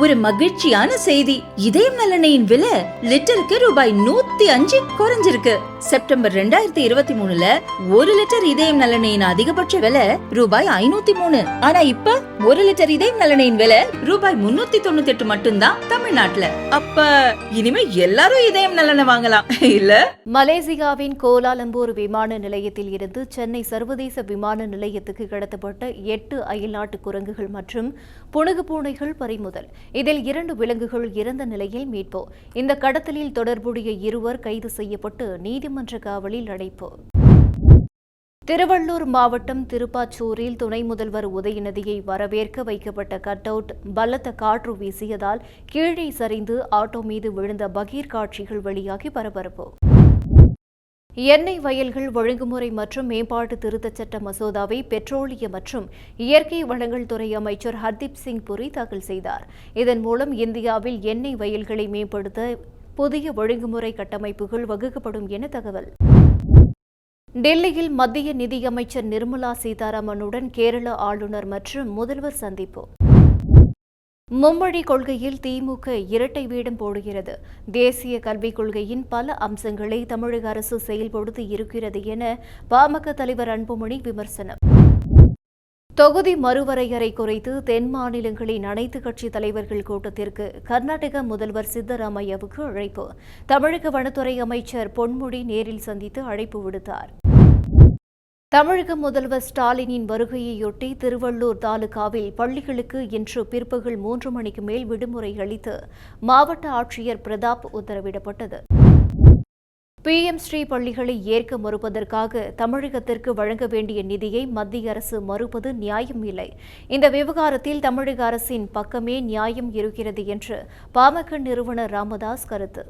ஒரு மகிழ்ச்சியான செய்தி. இதயம் நல்லெண்ணெயின் விலை லிட்டருக்கு ரூபாய் 105 குறைஞ்சிருக்கு. செப்டம்பர் 2023ல 1 லிட்டர் இதயம் நல்லெண்ணெயின் அதிகபட்ச விலை ரூபாய் 503. ஆனா இப்ப 1 லிட்டர் இதயம் நல்லெண்ணெயின் விலை ரூபாய் 398 மட்டும்தான் தமிழ்நாட்டுல. அப்ப இனிமே எல்லாரும் இதயம் நல்லெண்ணெய் வாங்கலாம் இல்ல? மலேசியாவின் கோலாலம்பூர் விமான நிலையத்தில் இருந்து சென்னை சர்வதேச விமான நிலையத்துக்கு கடத்தப்பட்ட 8 அயல்நாட்டு குரங்குகள் மற்றும் புனுகு பூனைகள் பறிமுதல். இதில் 2 விலங்குகள் இறந்த நிலையில் மீட்பு. இந்த கடத்தலில் தொடர்புடைய 2 கைது செய்யப்பட்டு நீதிமன்ற காவலில் அடைப்பு. திருவள்ளூர் மாவட்டம் திருப்பாச்சூரில் துணை முதல்வர் உதயநிதியை வரவேற்க வைக்கப்பட்ட கட் அவுட் பலத்த காற்று வீசியதால் கீழே சரிந்து ஆட்டோ மீது விழுந்த பகீர் காட்சிகள் வெளியாகி பரபரப்பு. எண்ணெய் வயல்கள் ஒழுங்குமுறை மற்றும் மேம்பாட்டு திருத்தச் சட்ட மசோதாவை பெட்ரோலிய மற்றும் இயற்கை வளங்கள் துறை அமைச்சர் ஹர்தீப் சிங் புரி தாக்கல் செய்தார். இதன் மூலம் இந்தியாவில் எண்ணெய் வயல்களை மேம்படுத்த புதிய ஒழுங்குமுறை கட்டமைப்புகள் வகுக்கப்படும் என தகவல். டெல்லியில் மத்திய நிதியமைச்சர் நிர்மலா சீதாராமனுடன் கேரள ஆளுநர் மற்றும் முதல்வர் சந்திப்பு. மும்மொழி கொள்கையில் திமுக இரட்டை வேடம் போடுகிறது. தேசிய கல்விக் கொள்கையின் பல அம்சங்களை தமிழக அரசு செயல்படுத்தி இருக்கிறது என பாமக தலைவர் அன்புமணி விமர்சனம். தொகுதி மறுவரையறை குறித்து தென் மாநிலங்களின் அனைத்து கட்சி தலைவர்கள் கூட்டத்திற்கு கர்நாடக முதல்வர் சித்தராமையாவுக்கு அழைப்பு. தமிழக வனத்துறை அமைச்சர் பொன்முடி நேரில் சந்தித்து அழைப்பு விடுத்தார். தமிழக முதல்வர் ஸ்டாலினின் வருகையையொட்டி திருவள்ளூர் தாலுகாவில் பள்ளிகளுக்கு இன்று பிற்பகல் 3 மணிக்கு மேல் விடுமுறை அளித்து மாவட்ட ஆட்சியர் பிரதாப் உத்தரவிடப்பட்டது. PM ஸ்ரீ பள்ளிகளை ஏற்க மறுப்பதற்காக தமிழகத்திற்கு வழங்க வேண்டிய நிதியை மத்திய அரசு மறுப்பது நியாயம் இல்லை. இந்த விவகாரத்தில் தமிழக அரசின் பக்கமே நியாயம் இருக்கிறது என்று பாமக நிறுவனர் ராமதாஸ் கருத்து.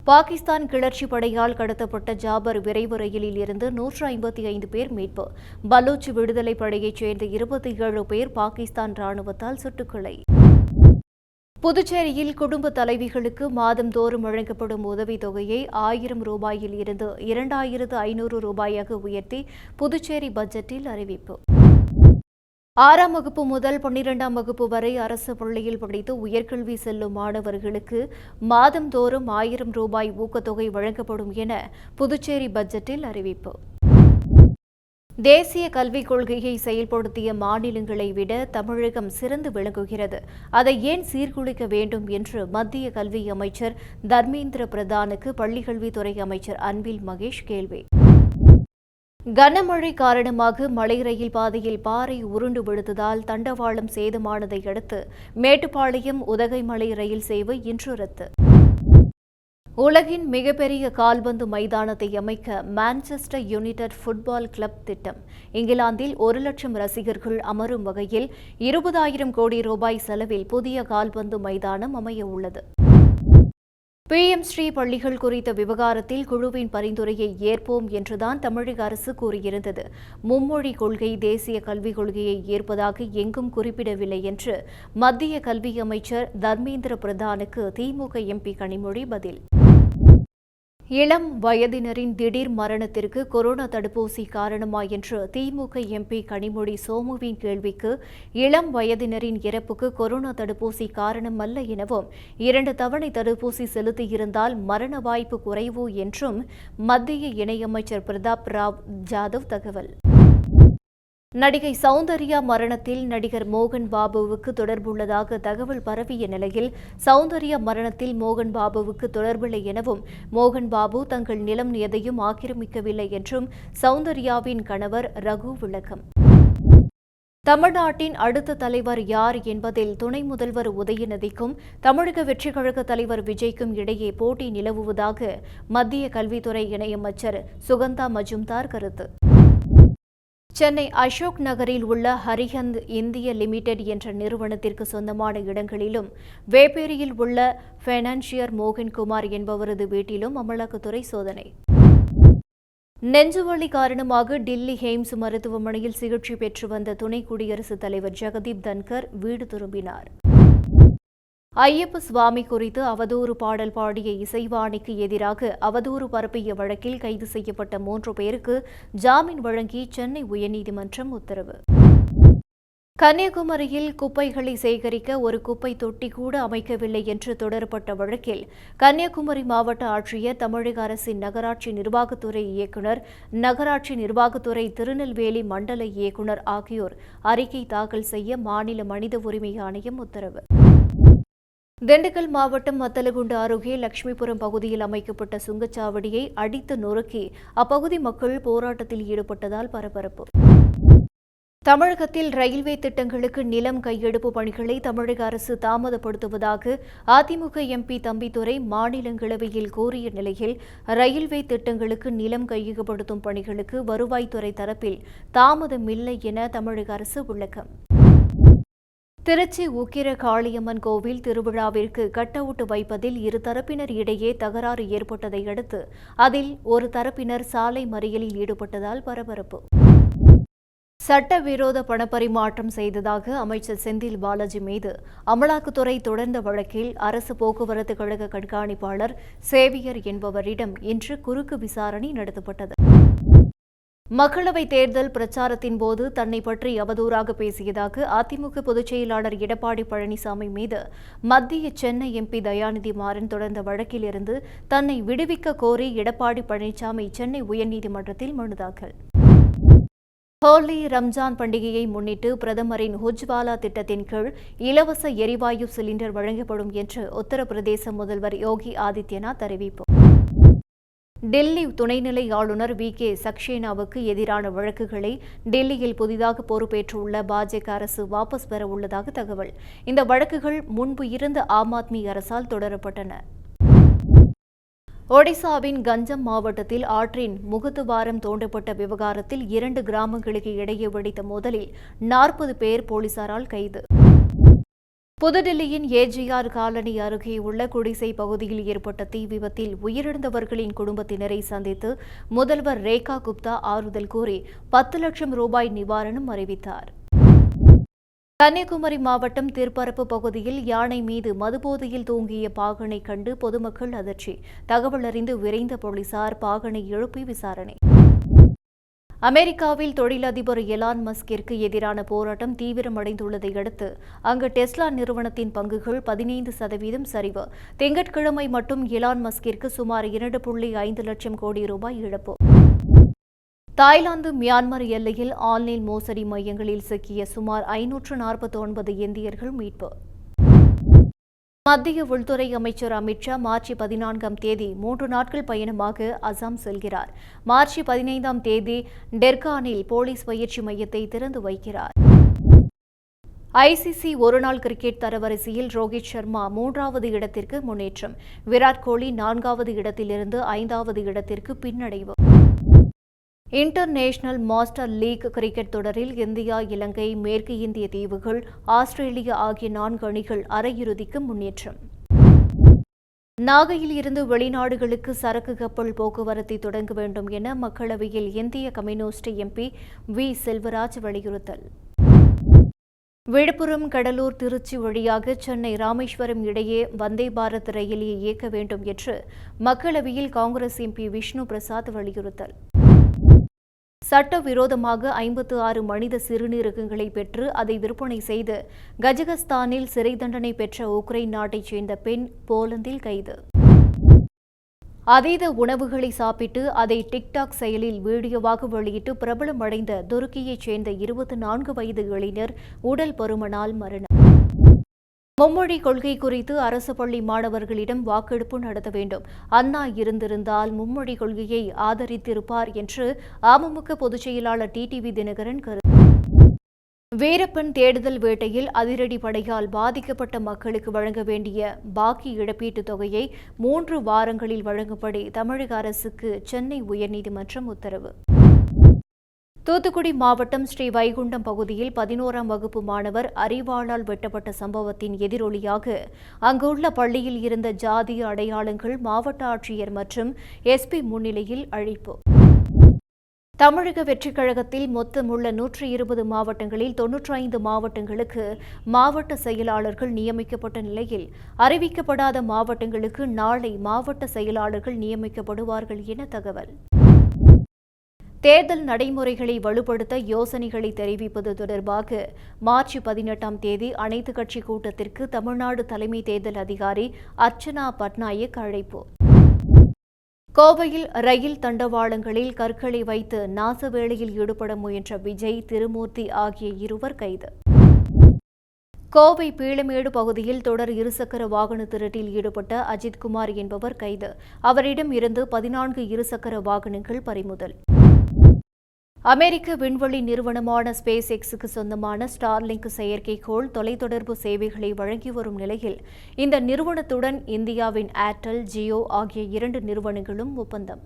பாகிஸ்தான் கிளர்ச்சி படையால் கடத்தப்பட்ட ஜாபர் விரைவு ரயிலில் இருந்து 155 பேர் மீட்பு. பலூச் விடுதலை படையைச் சேர்ந்த 27 பேர் பாகிஸ்தான் ராணுவத்தால் சுட்டுக்கொலை. புதுச்சேரியில் குடும்ப தலைவிகளுக்கு மாதந்தோறும் வழங்கப்படும் உதவித் தொகையை 1000 ரூபாயில் இருந்து 2500 ரூபாயாக உயர்த்தி புதுச்சேரி பட்ஜெட்டில் அறிவிப்பு. 6ஆம் வகுப்பு முதல் 12ஆம் வகுப்பு வரை அரசு பள்ளியில் படித்து உயர்கல்வி செல்லும் மாணவர்களுக்கு மாதந்தோறும் 1000 ரூபாய் ஊக்கத்தொகை வழங்கப்படும் என புதுச்சேரி பட்ஜெட்டில் அறிவிப்பு. தேசிய கல்விக் கொள்கையை செயல்படுத்திய மாநிலங்களை விட தமிழகம் சிறந்து விளங்குகிறது. அதை ஏன் சீர்குலைக்க வேண்டும் என்று மத்திய கல்வி அமைச்சர் தர்மேந்திர பிரதானுக்கு பள்ளிக்கல்வித்துறை அமைச்சர் அன்பில் மகேஷ் கேள்வி. கனமழை காரணமாக மலை ரயில் பாதையில் பாறை உருண்டு விழுந்ததால் தண்டவாளம் சேதமானதை அடுத்து மேட்டுப்பாளையம் உதகைமலை ரயில் சேவை இன்று ரத்து. உலகின் மிகப்பெரிய கால்பந்து மைதானத்தை அமைக்க மான்செஸ்டர் யுனைடெட் ஃபுட்பால் கிளப் திட்டம். இங்கிலாந்தில் 1 லட்சம் ரசிகர்கள் அமரும் வகையில் 20,000 கோடி ரூபாய் செலவில் புதிய கால்பந்து மைதானம் அமைய உள்ளது. PM ஸ்ரீ பள்ளிகள் குறித்த விவகாரத்தில் குழுவின் பரிந்துரையை ஏற்போம் என்றுதான் தமிழக அரசு கூறியிருந்தது. மும்மொழி கொள்கை தேசிய கல்விக் கொள்கையை ஏற்பதாக எங்கும் குறிப்பிடவில்லை என்று மத்திய கல்வி அமைச்சர் தர்மேந்திர பிரதானுக்கு திமுக MP கனிமொழி பதில். இளம் வயதினரின் திடீர் மரணத்திற்கு கொரோனா தடுப்பூசி காரணமா என்று திமுக MP கனிமொழி சோமுவின் கேள்விக்கு இளம் வயதினரின் இறப்புக்கு கொரோனா தடுப்பூசி காரணம் அல்ல எனவும் 2 தவணை தடுப்பூசி செலுத்தியிருந்தால் மரண வாய்ப்பு குறைவு என்றும் மத்திய இணையமைச்சர் பிரதாப் ராவ் ஜாதவ் தகவல். நடிகை சௌந்தர்யா மரணத்தில் நடிகர் மோகன் பாபுவுக்கு தொடர்புள்ளதாக தகவல் பரவிய நிலையில் சௌந்தர்யா மரணத்தில் மோகன் பாபுவுக்கு தொடர்பில்லை எனவும் மோகன் பாபு தங்கள் நிலம் எதையும் ஆக்கிரமிக்கவில்லை என்றும் சௌந்தர்யாவின் கணவர் ரகு விளக்கம். தமிழ்நாட்டின் அடுத்த தலைவர் யார் என்பதில் துணை முதல்வர் உதயநிதிக்கும் தமிழக வெற்றிக் கழக தலைவர் விஜய்க்கும் இடையே போட்டி நிலவுவதாக மத்திய கல்வித்துறை இணையமைச்சர் சுகந்தா மஜும்தார் கருத்து. சென்னை அசோக் நகரில் உள்ள ஹரிஹந்த் இந்திய லிமிடெட் என்ற நிறுவனத்திற்கு சொந்தமான இடங்களிலும் வேப்பேரியில் உள்ள பைனான்சியர் மோகன்குமார் என்பவரது வீட்டிலும் அமலாக்கத்துறை சோதனை. நெஞ்சுவலி காரணமாக டில்லி எய்ம்ஸ் மருத்துவமனையில் சிகிச்சை பெற்று வந்த துணை குடியரசுத் தலைவர் ஜெகதீப் தன்கர் வீடு திரும்பினார். ஐயப்ப சுவாமி குறித்து அவதூறு பாடல் பாடிய இசைவாணிக்கு எதிராக அவதூறு பரப்பிய வழக்கில் கைது செய்யப்பட்ட 3 பேருக்கு ஜாமீன் வழங்கி சென்னை உயர்நீதிமன்றம் உத்தரவு. கன்னியாகுமரியில் குப்பைகளை சேகரிக்க ஒரு குப்பை தொட்டி கூட அமைக்கவில்லை என்று தொடரப்பட்ட வழக்கில் கன்னியாகுமரி மாவட்ட ஆட்சியர், தமிழக அரசின் நகராட்சி நிர்வாகத்துறை இயக்குநர், நகராட்சி நிர்வாகத்துறை திருநெல்வேலி மண்டல இயக்குநர் ஆகியோர் அறிக்கை தாக்கல் செய்ய மாநில மனித உரிமை ஆணையம் உத்தரவு. திண்டுக்கல் மாவட்டம் மத்தலகுண்டு அருகே லட்சுமிபுரம் பகுதியில் அமைக்கப்பட்ட சுங்கச்சாவடியை அடித்து நொறுக்கி அப்பகுதி மக்கள் போராட்டத்தில் ஈடுபட்டதால் பரபரப்பு. தமிழகத்தில் ரயில்வே திட்டங்களுக்கு நிலம் கையெடுப்பு பணிகளை தமிழக அரசு தாமதப்படுத்துவதாக அதிமுக எம்பி தம்பிதுரை மாநிலங்களவையில் கூறிய நிலையில், ரயில்வே திட்டங்களுக்கு நிலம் கையகப்படுத்தும் பணிகளுக்கு வருவாய்த்துறை தரப்பில் தாமதமில்லை என தமிழக அரசு விளக்கம். திருச்சி உக்கிர காளியம்மன் கோவில் திருவிழாவிற்கு கட் அவுட் வைப்பதில் இரு தரப்பினர் இடையே தகராறு ஏற்பட்டதை அடுத்து அதில் ஒரு தரப்பினர் சாலை மறியலில் ஈடுபட்டதால் பரபரப்பு. சட்டவிரோத பணப்பரிமாற்றம் செய்ததாக அமைச்சர் செந்தில் பாலாஜி மீது அமலாக்கத்துறை தொடர்ந்த வழக்கில் அரசு போக்குவரத்து கழக கண்காணிப்பாளர் சேவியர் என்பவரிடம் இன்று குறுக்கு விசாரணை நடத்தப்பட்டது. மக்களவைத் தேர்தல் பிரச்சாரத்தின் போது தன்னை பற்றி அவதூறாக பேசியதாக அதிமுக பொதுச் செயலாளர் எடப்பாடி பழனிசாமி மீது மத்திய சென்னை எம்பி தயாநிதி மாறன் தொடர்ந்த வழக்கிலிருந்து தன்னை விடுவிக்க கோரி எடப்பாடி பழனிசாமி சென்னை உயர்நீதிமன்றத்தில் மனு தாக்கல். ஹோலி ரம்ஜான் பண்டிகையை முன்னிட்டு பிரதமரின் உஜ்வாலா திட்டத்தின் கீழ் இலவச எரிவாயு சிலிண்டர் வழங்கப்படும் என்று உத்தரப்பிரதேச முதல்வர் யோகி ஆதித்யநாத் அறிவிப்பு. டெல்லி துணைநிலை ஆளுநர் வி.கே. சக்சேனாவுக்கு எதிரான வழக்குகளை டெல்லியில் புதிதாக பொறுப்பேற்றுள்ள பாஜக அரசு வாபஸ் பெற உள்ளதாக தகவல். இந்த வழக்குகள் முன்பு இருந்த ஆம் ஆத்மி அரசால் தொடரப்பட்டன. ஒடிசாவின் கஞ்சம் மாவட்டத்தில் ஆற்றின் முகத்துவாரம் தோண்டப்பட்ட விவகாரத்தில் 2 கிராமங்களுக்கு இடையே வெடித்த மோதலில் 40 பேர் போலீசாரால் கைது. புதுடில்லியின் ஏஜிஆர் காலனி அருகே உள்ள குடிசை பகுதியில் ஏற்பட்ட தீ விபத்தில் உயிரிழந்தவர்களின் குடும்பத்தினரை சந்தித்து முதல்வர் ரேகா குப்தா ஆறுதல் கூறி 10 லட்சம் ரூபாய் நிவாரணம் அறிவித்தார். கன்னியாகுமரி மாவட்டம் திருப்பரப்பு பகுதியில் யானை மீது மதுபோதையில் தூங்கிய பாகனை கண்டு பொதுமக்கள் அதிர்ச்சி. தகவல் அறிந்து விரைந்த போலீசார் பாகனை எழுப்பி விசாரணை. அமெரிக்காவில் தொழிலதிபர் எலான் மஸ்கிற்கு எதிரான போராட்டம் தீவிரமடைந்துள்ளதை அடுத்து அங்கு டெஸ்லா நிறுவனத்தின் பங்குகள் 15% சரிவு. திங்கட்கிழமை மட்டும் எலான் மஸ்கிற்கு சுமார் 2.5 லட்சம் கோடி ரூபாய் இழப்பு. தாய்லாந்து மியான்மர் எல்லையில் ஆன்லைன் மோசடி மையங்களில் சிக்கிய சுமார் 549 இந்தியர்கள் மீட்பு. மத்திய உள்துறை அமைச்சர் அமித்ஷா மார்ச் 14ஆம் தேதி 3 நாட்கள் பயணமாக அசாம் செல்கிறார். மார்ச் 15ஆம் தேதி டெர்கானில் போலீஸ் பயிற்சி மையத்தை திறந்து வைக்கிறார். ஐசிசி ஒருநாள் கிரிக்கெட் தரவரிசையில் ரோஹித் சர்மா 3வது இடத்திற்கு முன்னேற்றம். விராட் கோலி 4வது இடத்திலிருந்து 5வது இடத்திற்கு பின்னடைவு. இன்டர்நேஷனல் மாஸ்டர் லீக் கிரிக்கெட் தொடரில் இந்தியா, இலங்கை, மேற்கு இந்திய தீவுகள், ஆஸ்திரேலியா ஆகிய 4 அணிகள் அரையிறுதிக்கு முன்னேற்றம். நாகையில் இருந்து வெளிநாடுகளுக்கு சரக்கு கப்பல் போக்குவரத்தை தொடங்க வேண்டும் என மக்களவையில் இந்திய கம்யூனிஸ்ட் எம்பி வி. செல்வராஜ் வலியுறுத்தல். விழுப்புரம், கடலூர், திருச்சி வழியாக சென்னை, ராமேஸ்வரம் இடையே வந்தே பாரத் ரயிலை இயக்க வேண்டும் என்று மக்களவையில் காங்கிரஸ் எம்பி விஷ்ணு பிரசாத் வலியுறுத்தல். சட்டவிரோதமாக 56 மனித சிறுநீரகங்களை பெற்று அதை விற்பனை செய்து கஜகஸ்தானில் சிறை தண்டனை பெற்ற உக்ரைன் நாட்டைச் சேர்ந்த பெண் போலந்தில் கைது. அதீத உணவுகளை சாப்பிட்டு அதை டிக்டாக் செயலில் வீடியோவாக வெளியிட்டு பிரபலமடைந்த துருக்கியைச் சேர்ந்த 24 வயது இளைஞர் உடல் பருமனால் மரணம். மும்மொழி கொள்கை குறித்து அரசு பள்ளி மாணவர்களிடம் வாக்கெடுப்பு நடத்த வேண்டும். அண்ணா இருந்திருந்தால் மும்மொழி கொள்கையை ஆதரித்திருப்பார் என்று அமமுக பொதுச் செயலாளர் டிடிவி தினகரன் கருத்து. வீரப்பன் தேடுதல் வேட்டையில் அதிரடி படையால் பாதிக்கப்பட்ட மக்களுக்கு வழங்க வேண்டிய பாக்கி இழப்பீட்டுத் தொகையை 3 வாரங்களில் வழங்கும்படி தமிழக அரசுக்கு சென்னை உயர்நீதிமன்றம் உத்தரவு. தூத்துக்குடி மாவட்டம் ஸ்ரீ வைகுண்டம் பகுதியில் 11ஆம் வகுப்பு மாணவர் அரிவாளால் வெட்டப்பட்ட சம்பவத்தின் எதிரொலியாக அங்குள்ள பள்ளியில் இருந்த ஜாதிய அடையாளங்கள் மாவட்ட ஆட்சியர் மற்றும் எஸ்பி முன்னிலையில் அழிப்பு. தமிழக வெற்றிக் கழகத்தில் மொத்தமுள்ள 120 மாவட்டங்களில் 95 மாவட்டங்களுக்கு மாவட்ட செயலாளர்கள் நியமிக்கப்பட்ட நிலையில் அறிவிக்கப்படாத மாவட்டங்களுக்கு நாளை மாவட்ட செயலாளர்கள் நியமிக்கப்படுவார்கள் என தகவல். தேர்தல் நடைமுறைகளை வலுப்படுத்த யோசனைகளை தெரிவிப்பது தொடர்பாக மார்ச் 18ஆம் தேதி அனைத்துக் கட்சி கூட்டத்திற்கு தமிழ்நாடு தலைமை தேர்தல் அதிகாரி அர்ச்சனா பட்நாயக் அழைப்பு. கோவையில் ரயில் தண்டவாளங்களில் கற்களை வைத்து நாச வேலையில் ஈடுபட முயன்ற விஜய், திருமூர்த்தி ஆகிய இருவர் கைது. கோவை பீளமேடு பகுதியில் தொடர் இருசக்கர வாகன திருட்டில் ஈடுபட்ட அஜித்குமார் என்பவர் கைது. அவரிடம் இருந்து 14 இருசக்கர வாகனங்கள் பறிமுதல். அமெரிக்க விண்வெளி நிறுவனமான ஸ்பேஸ் எக்ஸுக்கு சொந்தமான ஸ்டார்லிங்க் செயற்கைக்கோள் தொலைத்தொடர்பு சேவைகளை வழங்கி வரும் நிலையில் இந்த நிறுவனத்துடன் இந்தியாவின் ஏர்டெல், ஜியோ ஆகிய 2 நிறுவனங்களும் ஒப்பந்தம்.